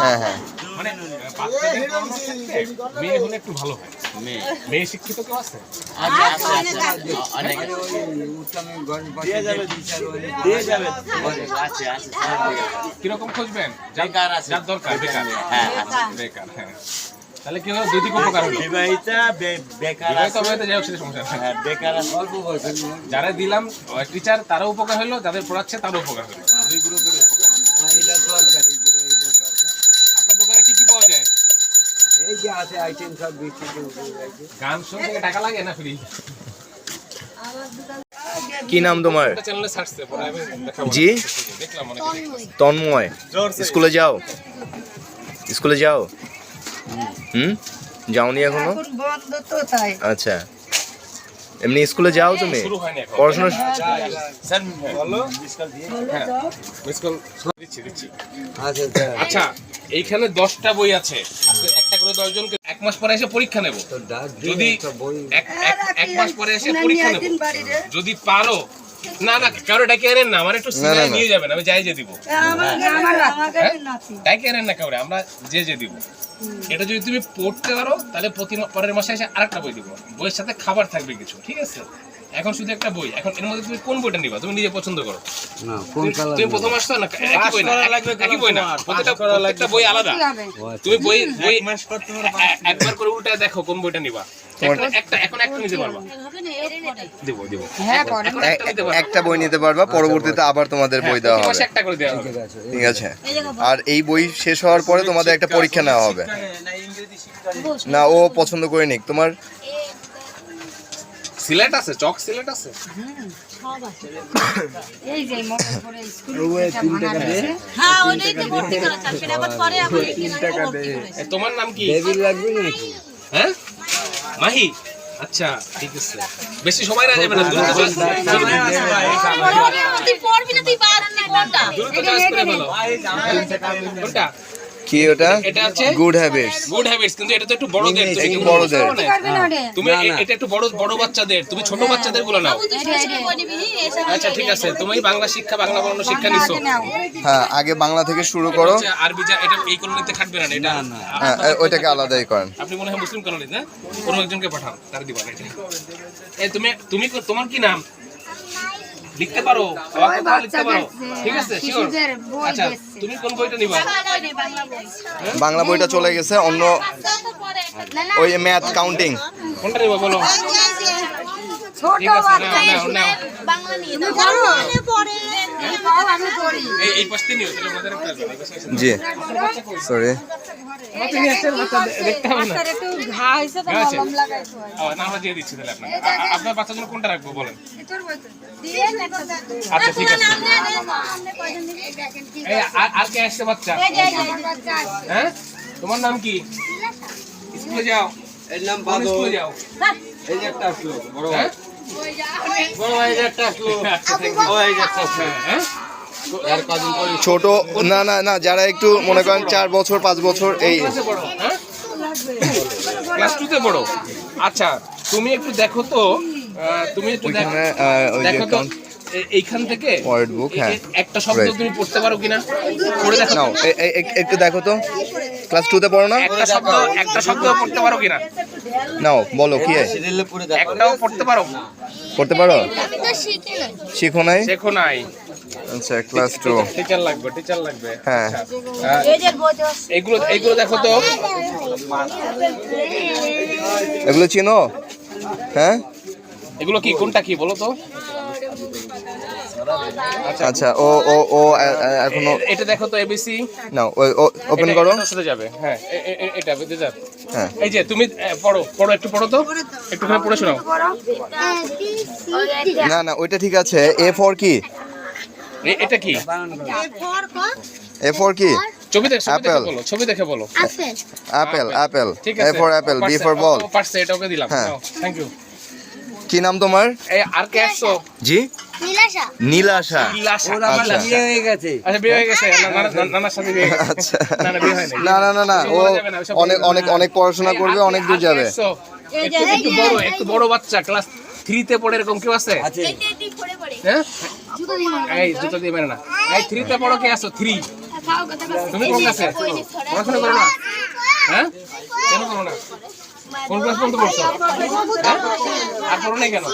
হ্যাঁ হ্যাঁ মানে বাচ্চাদের পড়ানোর ক্ষেত্রে মেয়ে হলে একটু ভালো হয়। মেয়ে শিক্ষিত কেউ আছে? কিরকম খুঁজবেন? যার দরকার বেকার। বেকার, হ্যাঁ। তাহলে কি হলো? দুই দিকে উপকার হলো। যারা দিলাম টিচার তারও উপকার হলো, যাদের পড়াচ্ছে তারও উপকার হলো। দুই গ্রুপের উপকার। আপনার দোকানে কি কি পাওয়া যায়? এই যে আছে আইটেম সব বিক্রি করতে। গান শুনতে টাকা লাগে না ফ্রি? কি নাম তোমার? চ্যানেলে সার্চ করে পরে আমি দেখাবো। জি দেখলাম অনেক। তন্ময়। স্কুলে যাও? স্কুলে যাও? যাওনি এখনো? বন্ধ তো তাই। আচ্ছা, এমনি স্কুলে যাও তুমি? শুরু হয়নি এখন। পড়াশোনা স্যার বলো। হ্যাঁ, মিস কল দিচ্ছি। আচ্ছা, এইখানে 10টা বই আছে। আজকে একটা করে 10 জনকে 1 মাস পরে এসে পরীক্ষা নেব। যদি এক মাস পরে এসে পরীক্ষা নেব, যদি পারো। না না, কারো ডাকে আনেন না, আমার একটু সিরিয়াল নিয়ে যাবেন, আমি যাই যে দিব। ডাকে আনেন না কাউরে, আমরা যে দিব। এটা যদি তুমি পড়তে পারো তাহলে পরের মাসে এসে আরেকটা বই দিব। বইয়ের সাথে খাবার থাকবে কিছু, ঠিক আছে? এখন শুধু একটা বই। এখন এর মধ্যে তুমি কোন বইটা নিবা? তুমি নিজে পছন্দ করো। না, কোন কালার? তুমি প্রথম আসছো না, একই বই না, একই বই না, প্রত্যেকটা বই আলাদা। তুমি বই একবার করে উল্টা দেখো কোন বইটা নিবা। এখন একটা নিতে পারবা। দিব একটা বই নিতে পারবা, পরবর্তীতে আবার তোমাদের বই দেওয়া হবে। একটা করে দেওয়া হবে। ঠিক আছে। আর এই বই শেষ হওয়ার পরে তোমাদের একটা পরীক্ষা নেওয়া হবে। না, ও পছন্দ করে নিক। তোমার সিলেট আছে, চক সিলেট আছে। এই যে মোবাইল করে স্কুলে টাকা দে। হ্যাঁ, ওইটাই তো ভর্তি করা চাই। সেটা আবার পরে আবার 3 টাকা দে। তোমার নাম কি? টেবিল লাগবে নাকি? হ্যাঁ, মাহি। আচ্ছা, ঠিক আছে। বেশি সময় না যাবে না। দ্রুত চয়েস তুই পড়বি না, তুই বাদ নে কোনটা? করে ফেলো। কোনটা? কি ওটা? এটা আছে গুড হ্যাবিটস। গুড হ্যাবিটস, কিন্তু এটা তো একটু বড়দের। একটু বড়দের। তুমি এটা একটু বড় বাচ্চাদের, তুমি ছোট বাচ্চাদের গুলো নাও। আচ্ছা, ঠিক আছে। তুমি বাংলা শিক্ষা, বাংলা বর্ণ শিক্ষা নিছো। হ্যাঁ, আগে বাংলা থেকে শুরু করো। আরবি যা, এটা এই কলোনিতে খাটবে না এটা। হ্যাঁ, ওইটাকে আলাদাই করেন। আপনি মনে হয় মুসলিম কলোনি না? কোনো একজনকে পাঠান, তার দিবেন এটা। এই তুমি তোমার কি নাম? লিখতে পারো? লিখতে পারো? ঠিক আছে, শিওর। আচ্ছা, তুমি কোন বইটা নিবা? বাংলা বইটা চলে গেছে, অন্য ওই ম্যাথ কাউন্টিং। কোনটা নিবা বলো? ছোট ঠিক আছে, নাও। বাংলা নিয়ে দাও। পড়ে আমি পড়ি। এই পাশে নিও, তাহলে আমাদের একটা জি সরি। দেখতে হবে না। একটু ঘা হইছে তো মলম লাগাইছো। না, আমরা দিয়ে দিচ্ছি তাহলে আপনাকে। আপনার বাচ্চার জন্য কোনটা রাখবো বলেন? তোর বই তো দিয়ে না। আচ্ছা, ঠিক আছে। আপনি কয়জন দিকে দেখেন কি? এই আর কে আসছে বাচ্চা? এই যে বাচ্চা। হ্যাঁ, তোমার নাম কি? স্কুলে যাও? এর নাম কোন বাদল। স্কুলে যাও? এই যে একটা আসলো বড় ভাই। হ্যাঁ? বড় ভাই এই যে একটা আসলো। আচ্ছা, thank you। ও এই যে একটা আসলো। হ্যাঁ? আর কদিন পরে ছোট না না না, যারা একটু মনে করেন 4 বছর 5 বছর এই ক্লাসে পড়ো? হ্যাঁ? ক্লাস 2 তে পড়ো? আচ্ছা, তুমি একটু দেখো তো, তুমি একটু ওইখানে ওই যে দেখো তো এইখান থেকে ওয়ার্ড বুক। হ্যাঁ, একটা শব্দ তুমি পড়তে পারো কিনা পড়ে দেখো। নাও একটু দেখো তো। ক্লাস 2 তে পড়ো না? একটা শব্দ পড়তে পারো কিনা? নাও বলো কি সিরিয়ালে পড়ে দেখো। একটাও পড়তে পারো? পড়তে পারো? আমি তো শিখি না। শিখো নাই? শেখো নাই? আচ্ছা, ক্লাস 2। টিচার লাগবে। হ্যাঁ। এই যে বই তো এইগুলো দেখো তো। এগুলো চিনো? হ্যাঁ, এগুলো কি, কোনটা কি বলো তো? আচ্ছা ও ও ও এখনো এটা দেখো তো, এবিসি। নাও ওপেন করো। সাথে যাবে। হ্যাঁ, এটা বুঝতে যাবে। হ্যাঁ, এই যে তুমি পড়ো একটু পড়ো তো, একটুখানি পড়ে শোনাও। না না, ওইটা ঠিক আছে। এ ফর কি? এটা কি? এ ফর কি? ছবি দেখে বলো। Apple apple. ঠিক এ আছে। For apple, B for ball. পারছে, এটা ওকে দিলাম। হ্যাঁ। Thank you. কি নাম তোমার? এই আর কে আসছো? জি নীলাশা। আচ্ছা বিয়ে হয়ে গেছে। আচ্ছা, বিয়ে হয়ে গেছে। নানার সাথে বিয়ে হয়ে গেছে। আচ্ছা, না বিয়ে হয়নি। না না না না, ও অনেক পড়াশোনা করবে, অনেক দূর যাবে। একটু বড় বাচ্চা, ক্লাস 3 তে পড়ে, এরকম কেউ আছে? আছে। হ্যাঁ, এই জুতো দিয়ে মেরে না। এই 3 তে পড়ো কে আছো? 3 তুমি কোন ক্লাসে পড়াশোনা করো না? হ্যাঁ কেন করো না? কোন ক্লাস পর্যন্ত পড়ছো? হ্যাঁ? আর পড়ো না কেন?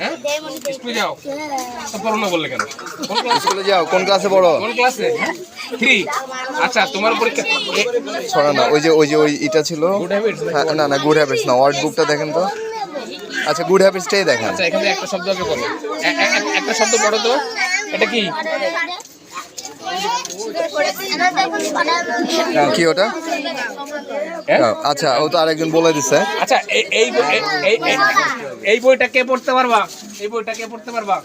হ্যাঁ স্কুলে যাও তো পড়ো না বললে কেন? কোন ক্লাস? স্কুলে যাও, কোন ক্লাসে পড়ো? কোন ক্লাসে? 3। আচ্ছা তোমার পরীক্ষা ছড়া না, ওই যে এটা ছিল। Good habits. হ্যাঁ, না গুড হ্যাবিটস না, ওয়ার্ড বুকটা দেখেন তো। আচ্ছা গুড হ্যাবিটসটাই দেখেন। আচ্ছা এখানে একটা শব্দ আগে বলো, একটা শব্দ পড়ো তো। এটা কি? কি ওটা? হ্যাঁ? আচ্ছা ও তো আরেকজন বলে দিচ্ছে। আচ্ছা এই বইটা কে পড়তে পারবা? এই বইটা কে পড়তে পারবা?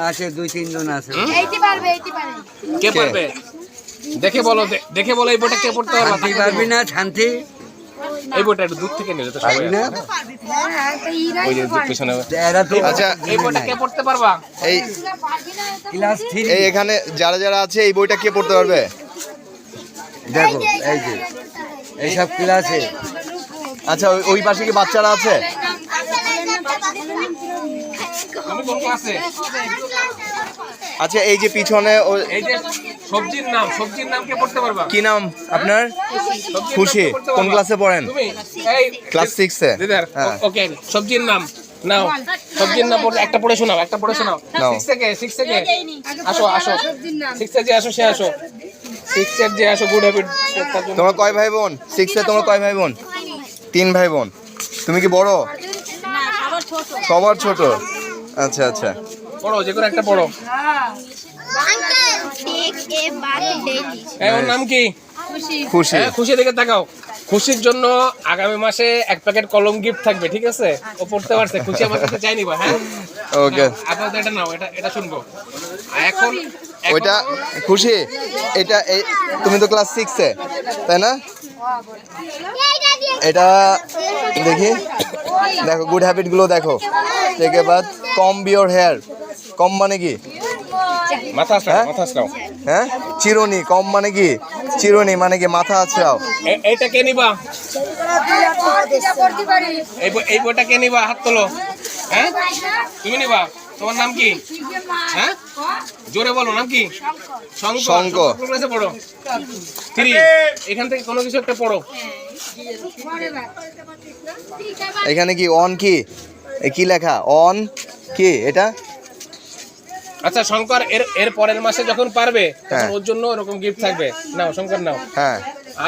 আছে 2-3 জন আছে। কে পারবে? দেখে বলো, দেখে বলো এই বইটা কে পড়তে পারবা? শান্তি পারবি না? শান্তি এই বইটা একটু দূর থেকে নিলে তো পারবি না? ওই যে পিছনে। এরা তো আচ্ছা এই বইটা কে পড়তে পারবা? এই ক্লাস 3। এই এখানে যারা আছে এই বইটা কে পড়তে পারবে? দেখো এই যে এইসব ক্লাসে আচ্ছা ওই পাশে কি বাচ্চারা আছে? তুমি কোন ক্লাসে? আচ্ছা এই যে পিছনে এই যে সবজির নাম কে পড়তে পারবা? কি নাম আপনার? সবজির খুশি। নাম কে পড়তে কোন পারবা? ক্লাসে পড়েন? তুমি এই ক্লাস 6 এ। দিদার হ্যাঁ। ওকে সবজির নাম নাও। সবজির নাম বলতে একটা পড়ে শোনাও, একটা পড়ে শোনাও। নাও। 6 থেকে আসো 6 এ যে আসো সে আসো। 6 এর যে আসো গুড হ্যাবিট তার জন্য। তোমরা কয় ভাই বোন? 6 এ তোমরা কয় ভাই বোন? 3 ভাই বোন। তুমি কি বড়? সবার ছোট। আচ্ছা আচ্ছা পড়ো, যে কোনো একটা পড়ো। ওর নাম কি? খুশি। হ্যাঁ, খুশি দিকে তাকাও। খুশির জন্য আগামী মাসে 1 প্যাকেট কলম গিফট থাকবে, ঠিক আছে? ও পড়তে পারছে, খুশি আমার কাছে চাইনি বা। হ্যাঁ ওকে আপাতত এটা নাও, এটা শুনবো। এখন ওইটা খুশি। এটা তুমি তো ক্লাস 6 এ তাই না? এটা দেখি, দেখো গুড হ্যাবিট গুলো দেখো। থেকে বাদ কম বিওর হেয়ার। কম মানে কি? মাথা আসলাও, মাথা আসলাও। হ্যাঁ চিরুনি। কম মানে কি? চিরুনি মানে কি মাথা আছড়াও। এইটা কে নিবা? এই বইটা কে নিবা? হাত তোলো। হ্যাঁ তুমি নিবা? তোমার নাম কি? হ্যাঁ জোরে বলো, নাম কি? শঙ্খ। কোন ক্লাসে পড়ো? 3। এখান থেকে কোনো কিছু একটা পড়ো। এখানে কি অন কি? কি লেখা? অন কি এটা? আচ্ছা শঙ্কর এর পরের মাসে যখন পারবে তখন হ্যাঁ। ওর জন্য এরকম গিফট থাকবে। নাও শঙ্কর নাও। হ্যাঁ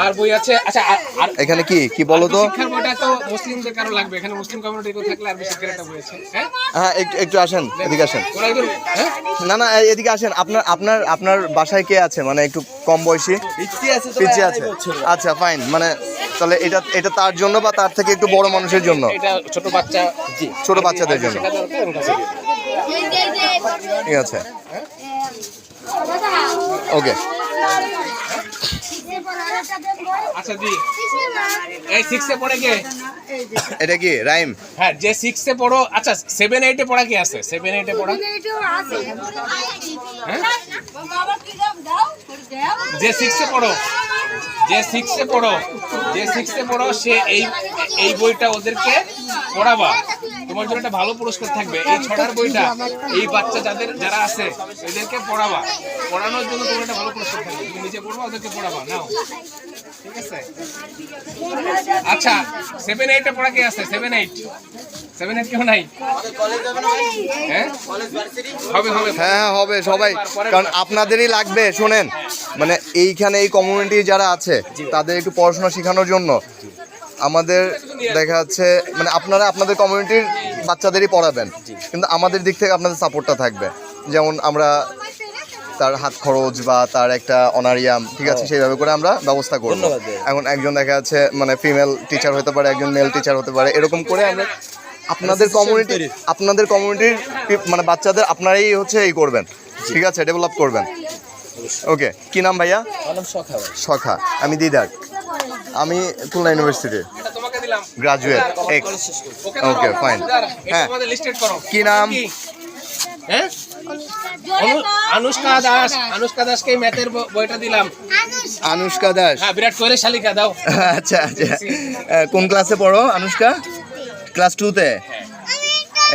আর বই আছে। আচ্ছা আর এখানে কি বলো তো? শিক্ষার বইটা তো মুসলিমদের কারো লাগবে, এখানে মুসলিম কমিউনিটি কেউ থাকলে আর শিক্ষার একটা বই আছে। হ্যাঁ হ্যাঁ একটু আসেন, এদিকে আসেন। ওরা একদম হ্যাঁ না এদিকে আসেন। আপনার বাসায় কে আছে মানে একটু কম বয়সী? পিচ্চি আছে। আচ্ছা ফাইন, মানে তাহলে এটা তার জন্য বা তার থেকে একটু বড় মানুষের জন্য? এটা ছোট বাচ্চা, ছোট বাচ্চাদের জন্য। শেখা দরকার, ওর কাছে দিও। ঠিক আছে ওকে। আচ্ছা দি এই 6 এ পড়ে কে? এটা কি রাইম? হ্যাঁ যে 6 এ পড়ো। আচ্ছা 7 8 এ পড়া কি আছে? 7 8 এ পড়া হ্যাঁ যে 6 এ পড়ো, যে 6 এ পড়ো সে এই বইটা ওদেরকে পড়াবা। তোমার জন্য একটা ভালো পুরস্কার থাকবে। এই ছড়ার বইটা এই বাচ্চা যারা আছে এদেরকে পড়াবা। পড়ানোর জন্য তোমার একটা ভালো পুরস্কার থাকবে। তুমি নিজে পড়বা, ওদেরকে পড়াবা। নাও ঠিক আছে। আচ্ছা 7 8 এ পড়া কে আছে? 7 8 কেউ নাই? হ্যাঁ হবে হ্যাঁ হবে সবাই, কারণ আপনাদেরই লাগবে। শোনেন মানে এইখানে এই কমিউনিটি যারা আছে তাদের একটু পড়াশোনা শেখানোর জন্য আমাদের দেখা যাচ্ছে মানে আপনারা আপনাদের কমিউনিটির বাচ্চাদেরই পড়াবেন, কিন্তু আমাদের দিক থেকে আপনাদের সাপোর্টটা থাকবে। যেমন আমরা তার হাত খরচ বা তার একটা অনারিয়াম, ঠিক আছে, সেইভাবে করে আমরা ব্যবস্থা করব। এখন একজন দেখা যাচ্ছে মানে ফিমেল টিচার হতে পারে, একজন মেল টিচার হতে পারে, এরকম করে আমরা আপনাদের কমিউনিটির মানে বাচ্চাদের আপনারাই হচ্ছে এই করবেন, ঠিক আছে, ডেভেলপ করবেন। ওকে কি নাম ভাইয়া? সখা। আমি দিদার, আমি খুলনা ইউনিভার্সিটির গ্রাজুয়েট এক্স। Okay fine. হ্যাঁ কি নাম? হ্যাঁ অনুষ্কা দাসকে ম্যাথের বইটা দিলাম। অনুষ্কা দাস। হ্যাঁ বিরাট কোহলি শালিকা দাও। আচ্ছা কোন ক্লাসে পড়ো অনুষ্কা? ক্লাস 2 তে।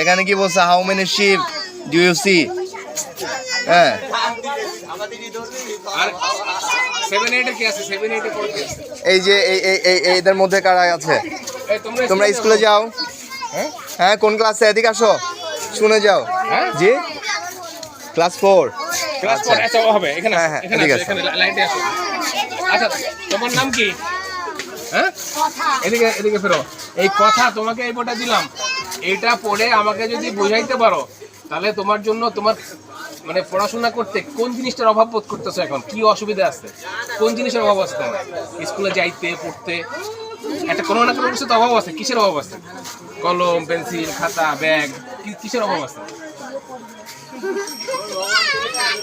এখানে কি বলছে, how many ship do you see? হ্যাঁ, আর 7 8 এর কি আছে? 7 8 এর কোন কি আছে? এই যে এদের মধ্যে কারা আছে? এই তোমরা স্কুলে যাও? হ্যাঁ? হ্যাঁ, কোন ক্লাসে? এদিকে আসো, শুনে যাও। হ্যাঁ? জি, ক্লাস 4। ক্লাস 4 আচ্ছা ও হবে এখানে হ্যাঁ, আসো, হ্যাঁ, এখানে এদিকে আসো, আসো। এখানে লাইটে আসো। আচ্ছা তোমার নাম কি? হ্যাঁ, এদিকে এদিকে ফেরো। এই কথা তোমাকে এই বইটা দিলাম, এটা পড়ে আমাকে যদি বোঝাইতে পারো তাহলে তোমার জন্য তোমার মানে পড়াশোনা করতে কোন জিনিসটার অভাব বোধ করতেছো এখন, কি অসুবিধা আছে, কোন জিনিসের অভাব আছে তোমার স্কুলে যাইতে পড়তে? একটা কোনো না কোনো কিছু তো অভাব আছে। কিসের অভাব আছে? কলম, পেন্সিল, খাতা, ব্যাগ, কিসের অভাব আছে?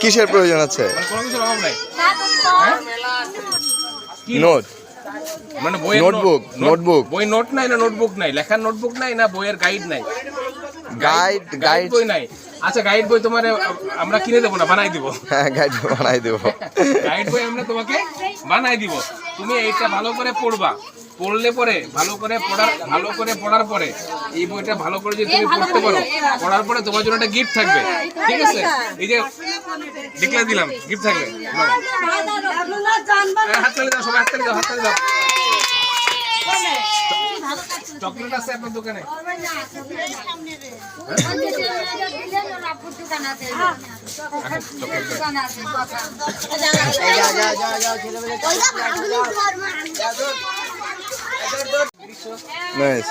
কিসের প্রয়োজন আছে? মানে কোনো কিছুর অভাব নাই। কি নোট, মানে বইয়ের নোটবুক, নোটবুক। বই নোট নাই না নোটবুক নাই, লেখার নোটবুক নাই না বইয়ের গাইড নাই? গাইড বই নাই। আচ্ছা গাইড বই তোমার আমরা কিনে দেবো না, বানাই দিব। হ্যাঁ, গাইড বানাই দেবো। গাইড বই আমরা তোমাকে বানাই দিব, তুমি এইটা ভালো করে পড়বা। পড়লে পরে ভালো করে পড়ার পরে এই বইটা ভালো করে যদি তুমি পড়তে পারো, পড়ার পরে তোমার জন্য একটা গিফট থাকবে। ঠিক আছে, এই যে ডিক্লেয়ার দিলাম, গিফট থাকবে। হাত তালি দাও সবাই, হাত তালি দাও, হাত তালি দাও। চকলেট আছে আপনার দোকানে? নাইস,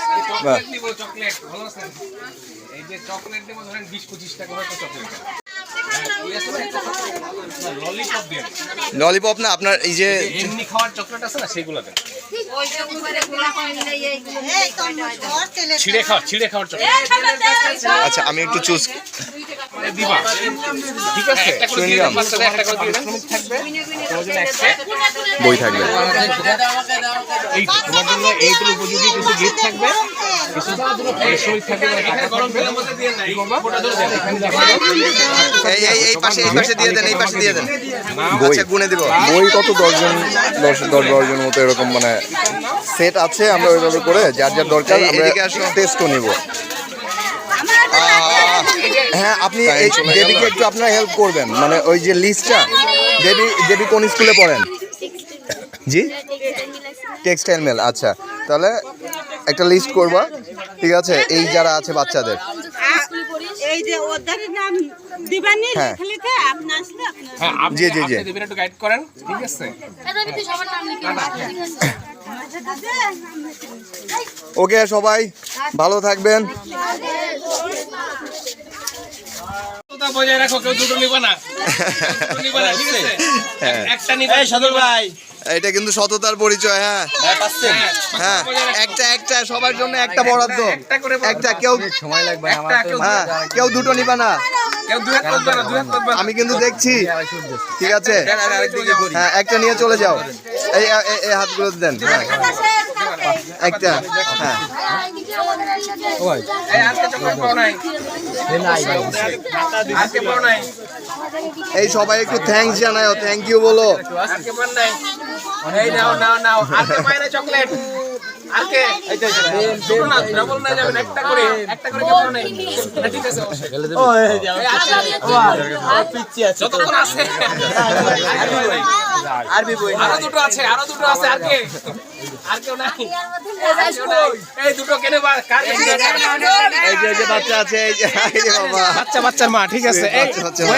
বাহ। চকলেট নিবো, চকলেট ভালো আছে। এই যে চকলেট নিবো ধরেন 20-25 টাকা করে একটা চকলেট। ললিপপ দেন, ললিপপ না, আপনার এই যে এমনি খাওয়ার চকলেট আছে না সেগুলো দেন। ছিঁড়ে খাওয়ার চকলেট আচ্ছা, আমি একটু চুজ দিবা, ঠিক আছে? একটা করে দিয়ে দেন, বাচ্চাদের একটা করে দিয়ে দেন, থাকবে তোমার জন্য extra। বই থাকবে। এই তোমার জন্য এইগুলো উপযোগী কিছু গিফট থাকবে, কিছু শরীর থাকবে, এখানে গরম তেলের মধ্যে দিয়ে নাই, ফোটা ধরে দেন, এখানে এই পাশে দিয়ে দেন, এই পাশে দিয়ে দেন। বই আচ্ছা, গুনে দিব। বই কত? 10 মতো এরকম মানে সেট আছে। আমরা ওইভাবে করে যার যার দরকার আমরা টেস্টও নিব। হ্যাঁ, আপনি দেবীকে একটু আপনারা হেল্প করবেন, মানে ওই যে লিস্টটা। দেবী কোন স্কুলে পড়েন? জি, টেক্সটাইল মেল। আচ্ছা, তাহলে একটা লিস্ট করবা, ঠিক আছে? এই যারা আছে বাচ্চাদের। এই যে ওদের নাম দিবানি হ্যাঁ। লিখে আপনি আসলে আপনার হ্যাঁ, আপনি জি, জি, জি। দেবেন একটু গাইড করেন, ঠিক আছে? ওকে, সবাই ভালো থাকবেন। সততা বজায় রাখো, কেউ দুটো নিবা না, দুটো নিবা না, ঠিক আছে? হ্যাঁ। একটা নিবা। এই সদর ভাই, এটা কিন্তু সততার পরিচয়। হ্যাঁ, হ্যাঁ, একটা সবার জন্য একটা বরাদ্দ। একটা করে বরাদ্দ। একটা, কেউ সময় লাগবে না, আমার একটা, তো কেউ হ্যাঁ, কেউ দুটো নিবা না। কেউ দুই হাত করবে না, দুই হাত করবে না। আমি কিন্তু দেখছি, ঠিক আছে? দেন, আরেকদিকে করি। হ্যাঁ, একটা নিয়ে চলে যাও। এই হাতগুলো দেন। হ্যাঁ, একটা। হ্যাঁ, এই আজকে চকলেট পাও নাই, আজকে পাও নাই, এই সবাই একটু থ্যাঙ্কস জানাও, থ্যাংক ইউ বলো। আজকে পান নাই। এই নাও নাও নাও, আজকে পাই না চকলেট। আজকে দুটো না, ডাবল না যাবেন, একটা করে কেউ পাও নাই। না, ঠিক আছে, এই আজকে যতক্ষণ আছে আরো দুটো আছে, আর কে? আর কেউ নাই? এই দুটো কেনে এই যে বাচ্চা আছে, এই যে বাবা, বাচ্চার মা, ঠিক আছে? এই বাচ্চার মা।